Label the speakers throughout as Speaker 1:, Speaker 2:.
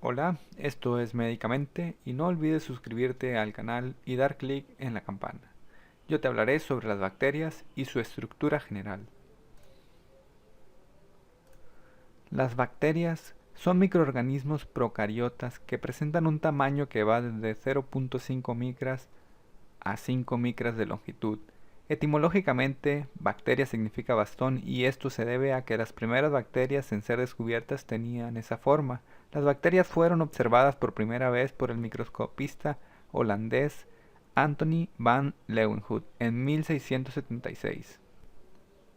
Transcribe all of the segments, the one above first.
Speaker 1: Hola, esto es Médicamente y no olvides suscribirte al canal y dar clic en la campana. Yo te hablaré sobre las bacterias y su estructura general. Las bacterias son microorganismos procariotas que presentan un tamaño que va desde 0.5 micras a 5 micras de longitud. Etimológicamente, bacteria significa bastón y esto se debe a que las primeras bacterias en ser descubiertas tenían esa forma. Las bacterias fueron observadas por primera vez por el microscopista holandés Anthony van Leeuwenhoek en 1676.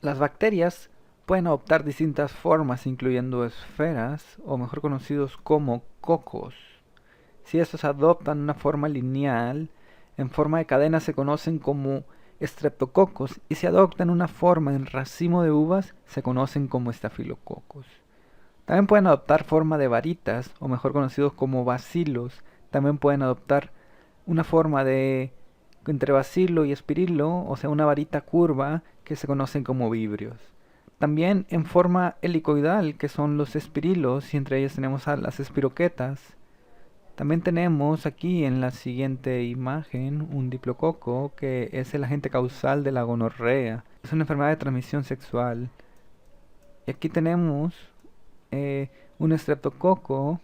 Speaker 1: Las bacterias pueden adoptar distintas formas, incluyendo esferas, o mejor conocidos como cocos. Si estos adoptan una forma lineal, en forma de cadena se conocen como estreptococos, y si adoptan una forma en racimo de uvas, se conocen como estafilococos. También pueden adoptar forma de varitas, o mejor conocidos como bacilos. También pueden adoptar una forma de entre bacilo y espirilo, o sea, una varita curva, que se conocen como vibrios. También en forma helicoidal, que son los espirilos, y entre ellos tenemos a las espiroquetas. También tenemos aquí en la siguiente imagen un diplococo, que es el agente causal de la gonorrea. Es una enfermedad de transmisión sexual. Y aquí tenemos un estreptococo,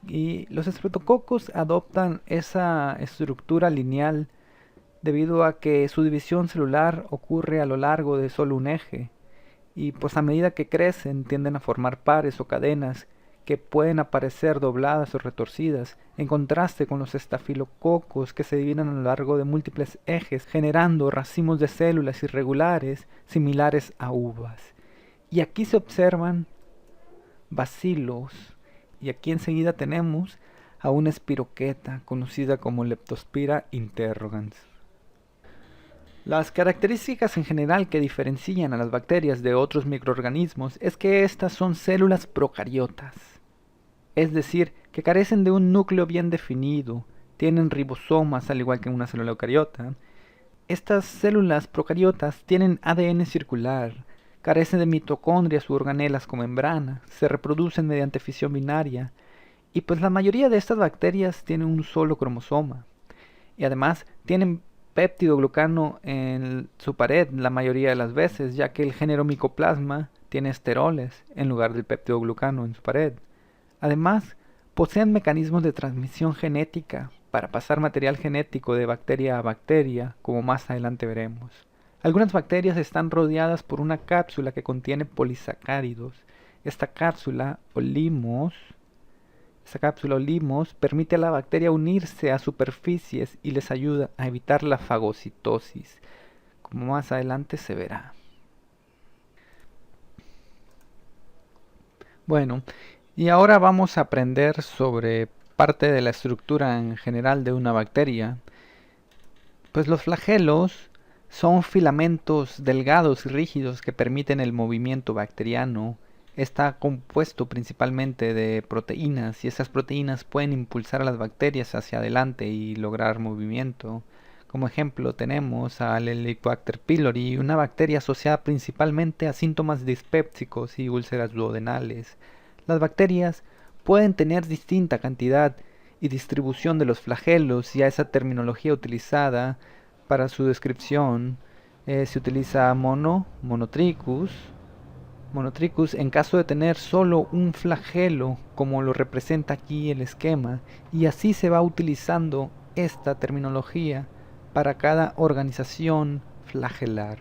Speaker 1: y los estreptococos adoptan esa estructura lineal debido a que su división celular ocurre a lo largo de solo un eje, y pues a medida que crecen tienden a formar pares o cadenas que pueden aparecer dobladas o retorcidas, en contraste con los estafilococos que se dividen a lo largo de múltiples ejes, generando racimos de células irregulares similares a uvas. Y aquí se observan bacilos, y aquí enseguida tenemos a una espiroqueta conocida como Leptospira interrogans. Las características en general que diferencian a las bacterias de otros microorganismos es que estas son células procariotas, es decir, que carecen de un núcleo bien definido, tienen ribosomas al igual que una célula eucariota. Estas células procariotas tienen ADN circular, carecen de mitocondrias u organelas con membrana, se reproducen mediante fisión binaria, y pues la mayoría de estas bacterias tienen un solo cromosoma. Y además tienen péptidoglucano en su pared la mayoría de las veces, ya que el género Mycoplasma tiene esteroles en lugar del péptidoglucano en su pared. Además, poseen mecanismos de transmisión genética para pasar material genético de bacteria a bacteria, como más adelante veremos. Algunas bacterias están rodeadas por una cápsula que contiene polisacáridos. Esta cápsula o limos permite a la bacteria unirse a superficies y les ayuda a evitar la fagocitosis, como más adelante se verá. Bueno, y ahora vamos a aprender sobre parte de la estructura en general de una bacteria. Pues los flagelos son filamentos delgados y rígidos que permiten el movimiento bacteriano. Está compuesto principalmente de proteínas, y esas proteínas pueden impulsar a las bacterias hacia adelante y lograr movimiento. Como ejemplo tenemos al Helicobacter pylori, una bacteria asociada principalmente a síntomas dispépticos y úlceras duodenales. Las bacterias pueden tener distinta cantidad y distribución de los flagelos, y a esa terminología utilizada para su descripción se utiliza monotricus en caso de tener solo un flagelo, como lo representa aquí el esquema, y así se va utilizando esta terminología para cada organización flagelar.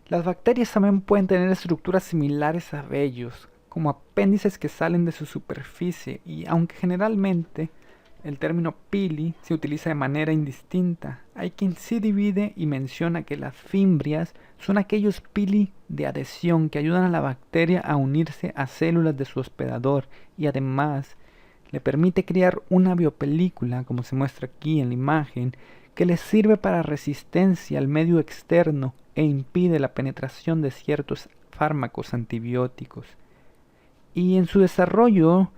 Speaker 1: Las bacterias también pueden tener estructuras similares a vellos, como apéndices que salen de su superficie, y aunque generalmente el término pili se utiliza de manera indistinta, hay quien sí divide y menciona que las fimbrias son aquellos pili de adhesión que ayudan a la bacteria a unirse a células de su hospedador, y además le permite crear una biopelícula, como se muestra aquí en la imagen, que les sirve para resistencia al medio externo e impide la penetración de ciertos fármacos antibióticos. Y en su desarrollo,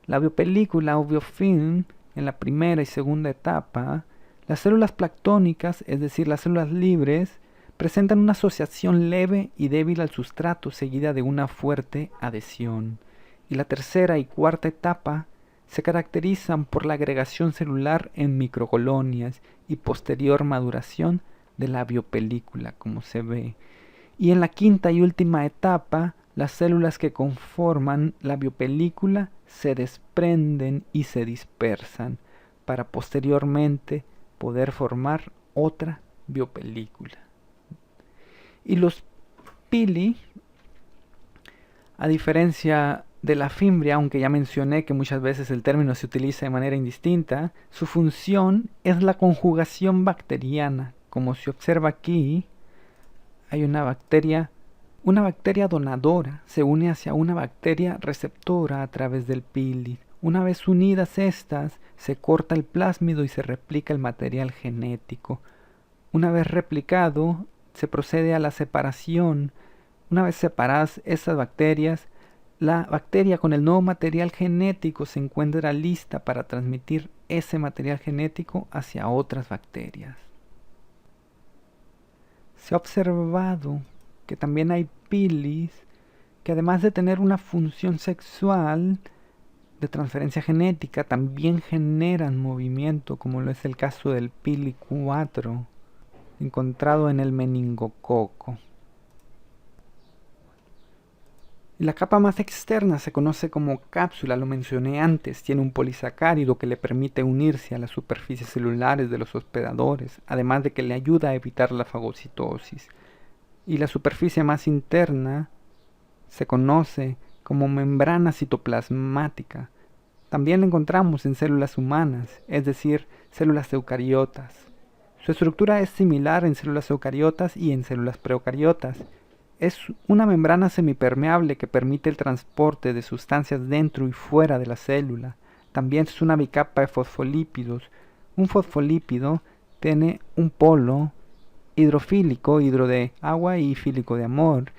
Speaker 1: la biopelícula o biofilm, en la primera y segunda etapa, las células planctónicas, es decir, las células libres, presentan una asociación leve y débil al sustrato seguida de una fuerte adhesión. Y la tercera y cuarta etapa se caracterizan por la agregación celular en microcolonias y posterior maduración de la biopelícula, como se ve. Y en la quinta y última etapa, las células que conforman la biopelícula se desprenden y se dispersan para posteriormente poder formar otra biopelícula. Y los pili, a diferencia de la fimbria, aunque ya mencioné que muchas veces el término se utiliza de manera indistinta, su función es la conjugación bacteriana. Como se observa aquí, hay una bacteria donadora se une hacia una bacteria receptora a través del pili. Una vez unidas estas, se corta el plásmido y se replica el material genético. Una vez replicado, se procede a la separación. Una vez separadas estas bacterias, la bacteria con el nuevo material genético se encuentra lista para transmitir ese material genético hacia otras bacterias. Se ha observado que también hay pilis que, además de tener una función sexual de transferencia genética, también generan movimiento, como lo es el caso del pili 4 encontrado en el meningococo. La capa más externa se conoce como cápsula, lo mencioné antes, tiene un polisacárido que le permite unirse a las superficies celulares de los hospedadores, además de que le ayuda a evitar la fagocitosis. Y la superficie más interna se conoce como membrana citoplasmática. También la encontramos en células humanas, es decir, células eucariotas. Su estructura es similar en células eucariotas y en células procariotas. Es una membrana semipermeable que permite el transporte de sustancias dentro y fuera de la célula. También es una bicapa de fosfolípidos. Un fosfolípido tiene un polo hidrofílico, hidro de agua, y fílico de amor.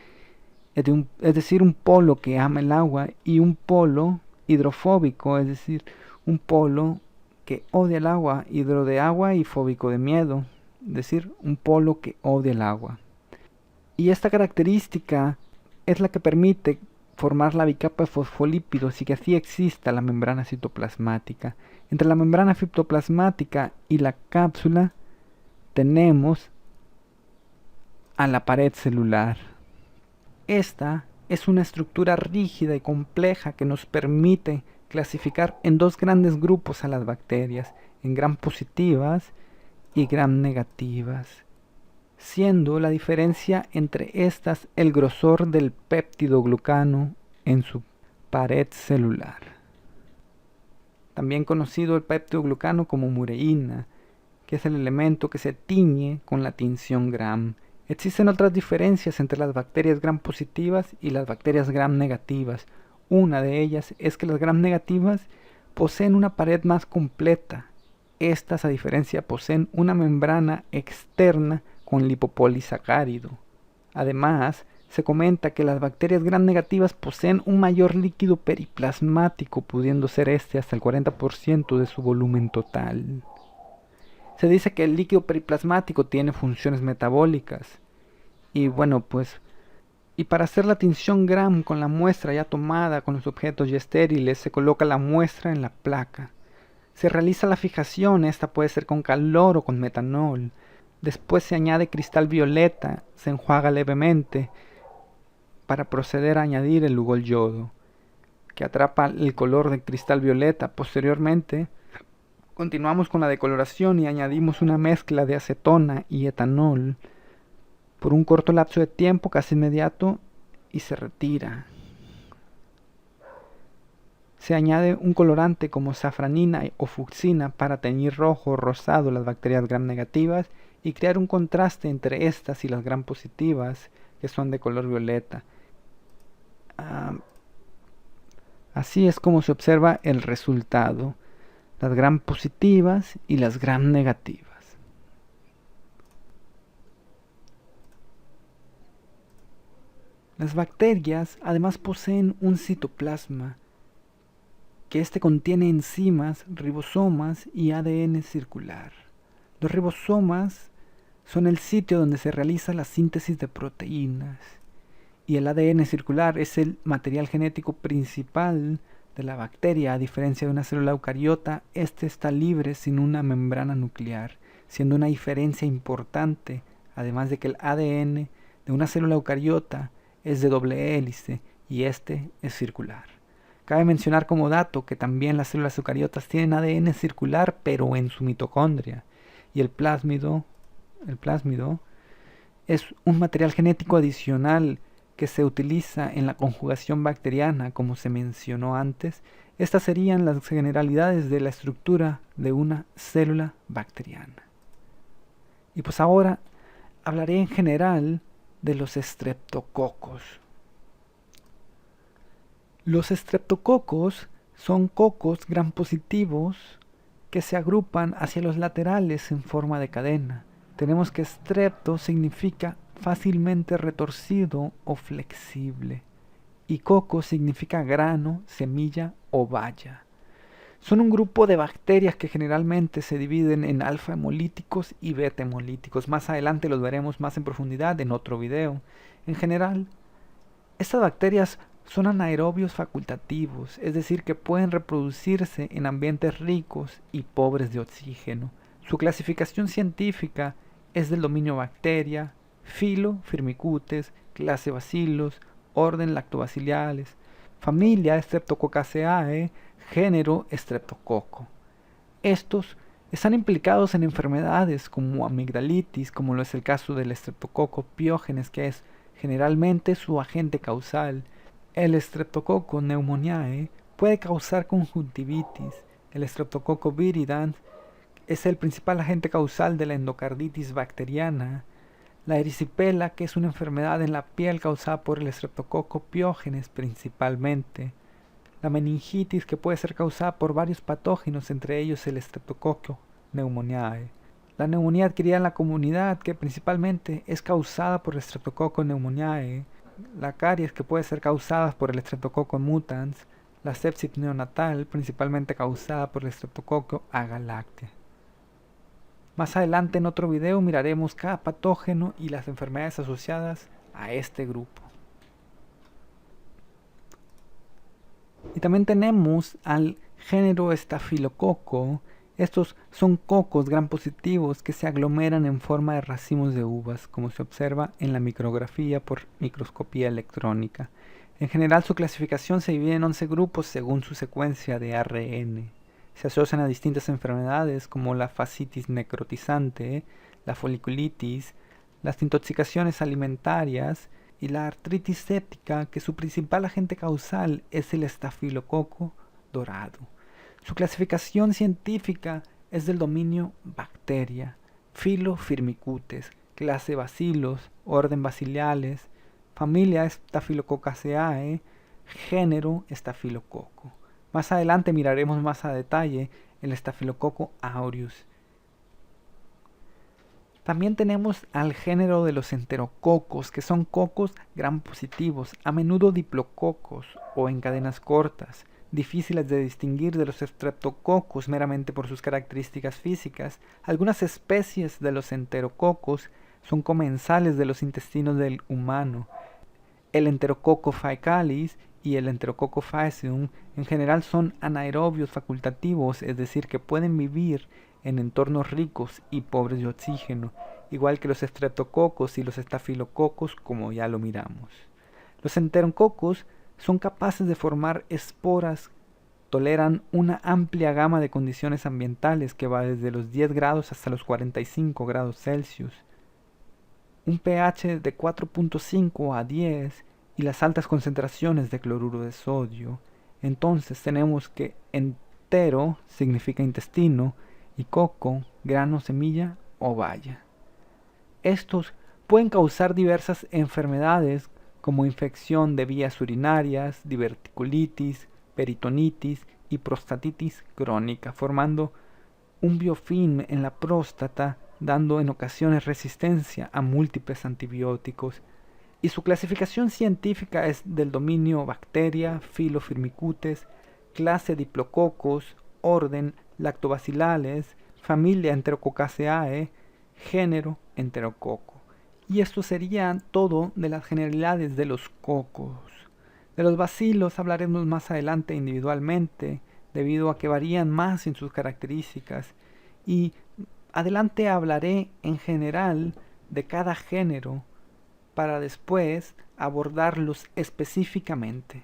Speaker 1: Es decir, un polo que ama el agua, y un polo hidrofóbico, es decir, un polo que odia el agua, hidro de agua y fóbico de miedo, es decir, un polo que odia el agua. Y esta característica es la que permite formar la bicapa de fosfolípidos y que así exista la membrana citoplasmática. Entre la membrana citoplasmática y la cápsula tenemos a la pared celular. Esta es una estructura rígida y compleja que nos permite clasificar en dos grandes grupos a las bacterias, en gram positivas y gram negativas, siendo la diferencia entre estas el grosor del péptido glucano en su pared celular. También conocido el péptido glucano como mureína, que es el elemento que se tiñe con la tinción gram. Existen otras diferencias entre las bacterias gram positivas y las bacterias gram negativas. Una de ellas es que las gram negativas poseen una pared más completa. Estas, a diferencia, poseen una membrana externa con lipopolisacárido. Además, se comenta que las bacterias gram negativas poseen un mayor líquido periplasmático, pudiendo ser este hasta el 40% de su volumen total. Se dice que el líquido periplasmático tiene funciones metabólicas. Y para hacer la tinción gram con la muestra ya tomada con los objetos ya estériles, se coloca la muestra en la placa. Se realiza la fijación, esta puede ser con calor o con metanol. Después se añade cristal violeta, se enjuaga levemente para proceder a añadir el lugol yodo, que atrapa el color del cristal violeta. Posteriormente, continuamos con la decoloración y añadimos una mezcla de acetona y etanol por un corto lapso de tiempo casi inmediato y se retira. Se añade un colorante como safranina o fucsina para teñir rojo o rosado las bacterias gram negativas y crear un contraste entre estas y las gram positivas, que son de color violeta. Así es como se observa el resultado, las gram positivas y las gram negativas. Las bacterias además poseen un citoplasma, que este contiene enzimas, ribosomas y ADN circular. Los ribosomas son el sitio donde se realiza la síntesis de proteínas. Y el ADN circular es el material genético principal de la bacteria. A diferencia de una célula eucariota, este está libre sin una membrana nuclear, siendo una diferencia importante, además de que el ADN de una célula eucariota es de doble hélice y este es circular. Cabe mencionar como dato que también las células eucariotas tienen ADN circular, pero en su mitocondria, y el plásmido es un material genético adicional que se utiliza en la conjugación bacteriana, como se mencionó antes. Estas serían las generalidades de la estructura de una célula bacteriana. Y pues ahora hablaré en general de los estreptococos. Los estreptococos son cocos gram positivos que se agrupan hacia los laterales en forma de cadena. Tenemos que estrepto significa fácilmente retorcido o flexible, y coco significa grano, semilla o baya. Son un grupo de bacterias que generalmente se dividen en alfa hemolíticos y beta hemolíticos. Más adelante los veremos más en profundidad en otro video. En general, estas bacterias son anaerobios facultativos, es decir, que pueden reproducirse en ambientes ricos y pobres de oxígeno. Su clasificación científica es del dominio bacteria, filo Firmicutes, clase Bacillus, orden Lactobacillales, familia Streptococcaceae, género Streptococo. Estos están implicados en enfermedades como amigdalitis, como lo es el caso del Streptococo pyogenes, que es generalmente su agente causal. El Streptococo pneumoniae puede causar conjuntivitis. El Streptococo viridans es el principal agente causal de la endocarditis bacteriana. La erisipela, que es una enfermedad en la piel causada por el Streptococo pyogenes principalmente. La meningitis, que puede ser causada por varios patógenos, entre ellos el Streptococo pneumoniae. La neumonía adquirida en la comunidad, que principalmente es causada por el Streptococo pneumoniae. La caries, que puede ser causada por el Streptococcus mutans. La sepsis neonatal, principalmente causada por el Streptococcus agalactiae. Más adelante en otro video miraremos cada patógeno y las enfermedades asociadas a este grupo. Y también tenemos al género Staphylococcus. Estos son cocos gram positivos que se aglomeran en forma de racimos de uvas, como se observa en la micrografía por microscopía electrónica. En general, su clasificación se divide en 11 grupos según su secuencia de ARN. Se asocian a distintas enfermedades como la fascitis necrotizante, la foliculitis, las intoxicaciones alimentarias y la artritis séptica, que su principal agente causal es el estafilococo dorado. Su clasificación científica es del dominio bacteria, filo Firmicutes, clase Bacillus, orden Bacillales, familia Staphylococcaceae, género Estafilococo. Más adelante miraremos más a detalle el Staphylococcus aureus. También tenemos al género de los enterococos, que son cocos gram positivos, a menudo diplococos o en cadenas cortas, difíciles de distinguir de los streptococos meramente por sus características físicas. Algunas especies de los enterococos son comensales de los intestinos del humano. El Enterococcus faecalis y el Enterococcus faecium en general son anaerobios facultativos, es decir, que pueden vivir en entornos ricos y pobres de oxígeno, igual que los streptococos y los estafilococos, como ya lo miramos. Los enterococos son capaces de formar esporas, toleran una amplia gama de condiciones ambientales que va desde los 10 grados hasta los 45 grados Celsius, un pH de 4.5 a 10 y las altas concentraciones de cloruro de sodio. Entonces tenemos que entero significa intestino y coco, grano, semilla o baya. Estos pueden causar diversas enfermedades como infección de vías urinarias, diverticulitis, peritonitis y prostatitis crónica, formando un biofilm en la próstata, dando en ocasiones resistencia a múltiples antibióticos. Y su clasificación científica es del dominio bacteria, filo Firmicutes, clase Diplococos, orden Lactobacillales, familia Enterococcaceae, género enterococo. Y esto sería todo de las generalidades de los cocos. De los bacilos hablaremos más adelante individualmente, debido a que varían más en sus características. Y adelante hablaré en general de cada género, para después abordarlos específicamente.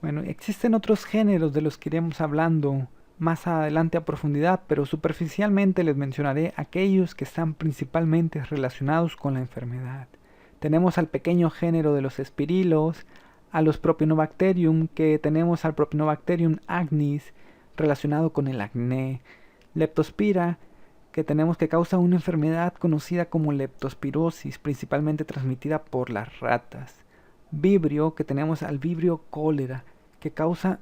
Speaker 1: Bueno, existen otros géneros de los que iremos hablando más adelante a profundidad, pero superficialmente les mencionaré aquellos que están principalmente relacionados con la enfermedad. Tenemos al pequeño género de los espirilos, a los Propionobacterium, que tenemos al Propionobacterium agnis, relacionado con el acné, Leptospira, que tenemos que causa una enfermedad conocida como leptospirosis, principalmente transmitida por las ratas. Vibrio, que tenemos al Vibrio cólera, que causa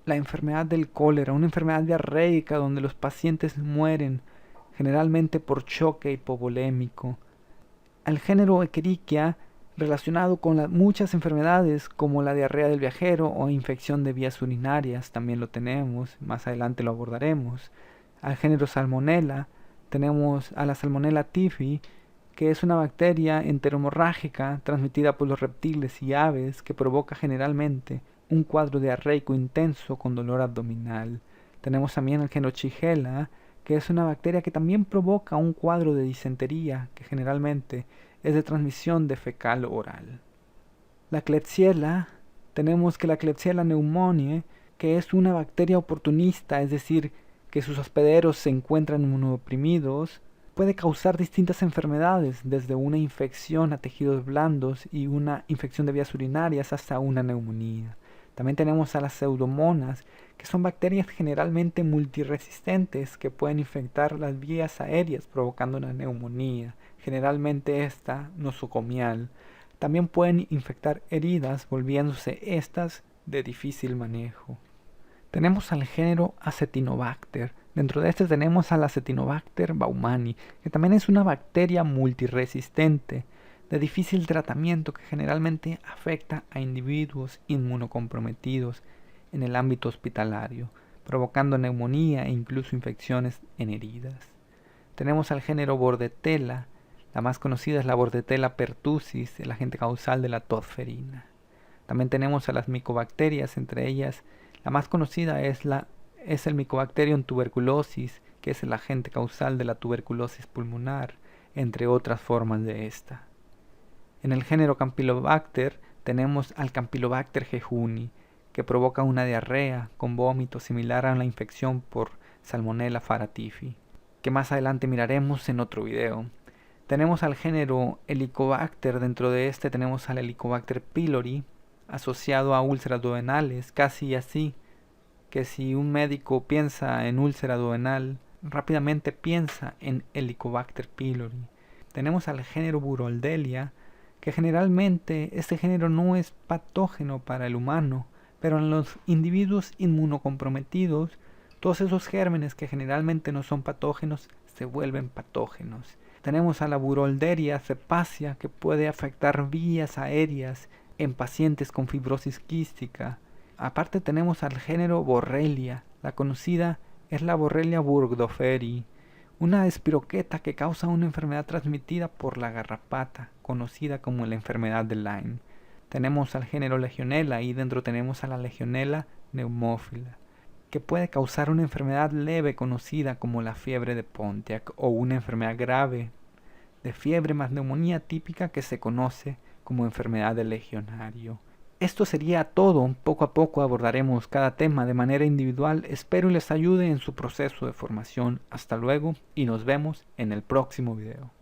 Speaker 1: la enfermedad del cólera, una enfermedad diarreica donde los pacientes mueren, generalmente por choque hipovolémico. Al género Escherichia, relacionado con muchas enfermedades como la diarrea del viajero o infección de vías urinarias, también lo tenemos, más adelante lo abordaremos. Al género Salmonella, tenemos a la Salmonella typhi, que es una bacteria enteromorrágica transmitida por los reptiles y aves que provoca generalmente un cuadro diarreico intenso con dolor abdominal. Tenemos también al género Shigella, que es una bacteria que también provoca un cuadro de disentería que generalmente es de transmisión de fecal oral. La Klebsiella, tenemos que la Klebsiella pneumoniae, que es una bacteria oportunista, es decir, que sus hospederos se encuentran inmunodeprimidos, puede causar distintas enfermedades, desde una infección a tejidos blandos y una infección de vías urinarias hasta una neumonía. También tenemos a las pseudomonas, que son bacterias generalmente multiresistentes que pueden infectar las vías aéreas provocando una neumonía, generalmente esta nosocomial. También pueden infectar heridas, volviéndose estas de difícil manejo. Tenemos al género Acetinobacter. Dentro de este tenemos al Acetinobacter baumani, que también es una bacteria multiresistente, de difícil tratamiento que generalmente afecta a individuos inmunocomprometidos en el ámbito hospitalario, provocando neumonía e incluso infecciones en heridas. Tenemos al género Bordetella. La más conocida es la Bordetella pertussis, el agente causal de la tosferina. También tenemos a las micobacterias, entre ellas la más conocida es el Mycobacterium tuberculosis, que es el agente causal de la tuberculosis pulmonar, entre otras formas de esta. En el género Campylobacter tenemos al Campylobacter jejuni, que provoca una diarrea con vómito similar a la infección por Salmonella faratifi, que más adelante miraremos en otro video. Tenemos al género Helicobacter, dentro de este tenemos al Helicobacter pylori, asociado a úlceras duodenales, casi así que si un médico piensa en úlcera duodenal, rápidamente piensa en Helicobacter pylori. Tenemos al género Buroldelia, que generalmente este género no es patógeno para el humano, pero en los individuos inmunocomprometidos, todos esos gérmenes que generalmente no son patógenos se vuelven patógenos. Tenemos a la Burolderia cepacia, que puede afectar vías aéreas en pacientes con fibrosis quística. Aparte tenemos al género Borrelia. La conocida es la Borrelia burgdorferi, una espiroqueta que causa una enfermedad transmitida por la garrapata, conocida como la enfermedad de Lyme. Tenemos al género Legionella y dentro tenemos a la Legionella pneumófila, que puede causar una enfermedad leve conocida como la fiebre de Pontiac o una enfermedad grave de fiebre más neumonía típica que se conoce como enfermedad del legionario. Esto sería todo. Poco a poco abordaremos cada tema de manera individual. Espero les ayude en su proceso de formación. Hasta luego y nos vemos en el próximo video.